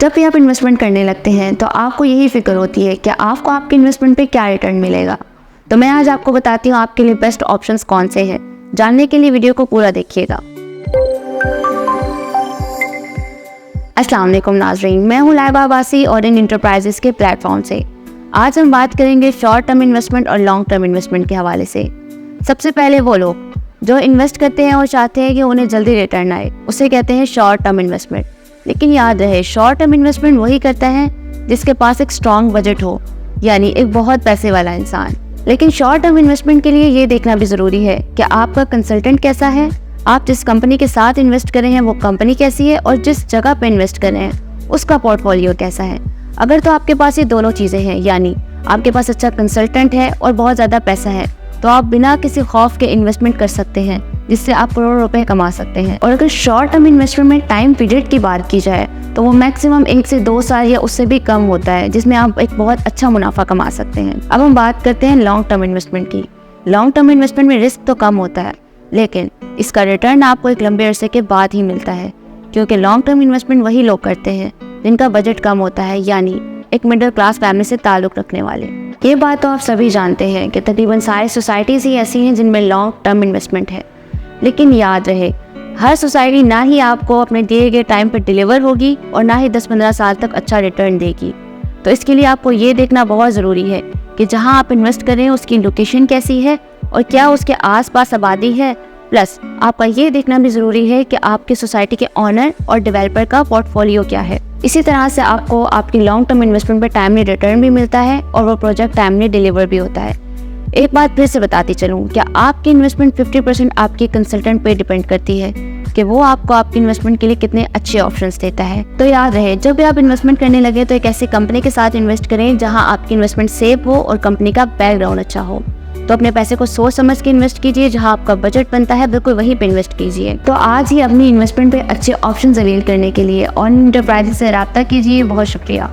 जब भी आप इन्वेस्टमेंट करने लगते हैं तो आपको यही फिक्र होती है कि आपको आपके इन्वेस्टमेंट पे क्या रिटर्न मिलेगा। तो मैं आज आपको बताती हूँ आपके लिए बेस्ट ऑप्शंस कौन से हैं। जानने के लिए वीडियो को पूरा देखिएगा। अस्सलाम वालेकुम नाज़रीन, मैं हूँ लाइबा अब्बासी और इन इंटरप्राइजेस के प्लेटफॉर्म से। आज हम बात करेंगे शॉर्ट टर्म इन्वेस्टमेंट और लॉन्ग टर्म इन्वेस्टमेंट के हवाले से। सबसे पहले वो लोग जो इन्वेस्ट करते हैं और चाहते हैं कि उन्हें जल्दी रिटर्न आए, उसे कहते हैं शॉर्ट टर्म इन्वेस्टमेंट। लेकिन याद रहे, शॉर्ट टर्म इन्वेस्टमेंट वही करता है जिसके पास एक स्ट्रॉन्ग बजट हो, यानी एक बहुत पैसे वाला इंसान। लेकिन शॉर्ट टर्म इन्वेस्टमेंट के लिए ये देखना भी ज़रूरी है कि आपका कंसल्टेंट कैसा है, आप जिस कंपनी के साथ इन्वेस्ट कर रहे हैं वो कंपनी कैसी है, और जिस जगह पे इन्वेस्ट कर रहे हैं उसका पोर्टफोलियो कैसा है। अगर तो आपके पास ये दोनों चीज़ें हैं, यानी आपके पास अच्छा कंसल्टेंट है और बहुत ज़्यादा पैसा है, तो आप बिना किसी खौफ के इन्वेस्टमेंट कर सकते हैं जिससे आप करोड़ों रुपए कमा सकते हैं। और अगर शॉर्ट टर्म इन्वेस्टमेंट में टाइम पीरियड की बात की जाए तो वो मैक्सिमम 1 से 2 साल या उससे भी कम होता है, जिसमें आप एक बहुत अच्छा मुनाफा कमा सकते हैं। अब हम बात करते हैं लॉन्ग टर्म इन्वेस्टमेंट की। लॉन्ग टर्म इन्वेस्टमेंट में रिस्क तो कम होता है, लेकिन इसका रिटर्न आपको एक लंबे अरसे के बाद ही मिलता है, क्योंकि लॉन्ग टर्म इन्वेस्टमेंट वही लोग करते हैं जिनका बजट कम होता है, यानी एक मिडिल क्लास फैमिली से ताल्लुक़ रखने वाले। ये बात तो आप सभी जानते हैं कि तकरीबन सारी सोसाइटीज़ ही ऐसी हैं जिनमें लॉन्ग टर्म इन्वेस्टमेंट है। लेकिन याद रहे, हर सोसाइटी ना ही आपको अपने दिए गए टाइम पर डिलीवर होगी और ना ही 10-15 साल तक अच्छा रिटर्न देगी। तो इसके लिए आपको ये देखना बहुत ज़रूरी है कि जहाँ आप इन्वेस्ट कर रहे हैं उसकी लोकेशन कैसी है और क्या उसके आसपास आबादी है। प्लस आपका ये देखना भी ज़रूरी है कि आपकी सोसाइटी के ऑनर और डेवलपर का पोर्टफोलियो क्या है। इसी तरह से आपको आपकी लॉन्ग टर्म इन्वेस्टमेंट पर टाइमली रिटर्न भी मिलता है और वो प्रोजेक्ट टाइमली डिलीवर भी होता है। एक बात फिर से बताती चलूँ, क्या आपकी इन्वेस्टमेंट 50% आपके कंसल्टेंट पे डिपेंड करती है कि वो आपको आपकी इन्वेस्टमेंट के लिए कितने अच्छे ऑप्शंस देता है। तो याद रहे, जब भी आप इन्वेस्टमेंट करने लगे तो एक ऐसी कंपनी के साथ इन्वेस्ट करें जहां आपकी इन्वेस्टमेंट सेफ हो और कंपनी का बैकग्राउंड अच्छा हो। तो अपने पैसे को सोच समझ के इन्वेस्ट कीजिए, जहां आपका बजट बनता है बिल्कुल वहीं पे इन्वेस्ट कीजिए। तो आज ही अपनी इन्वेस्टमेंट पे अच्छे ऑप्शन अवेल करने के लिए ऑन इंटरप्राइजेस से रब्ता कीजिए। बहुत शुक्रिया।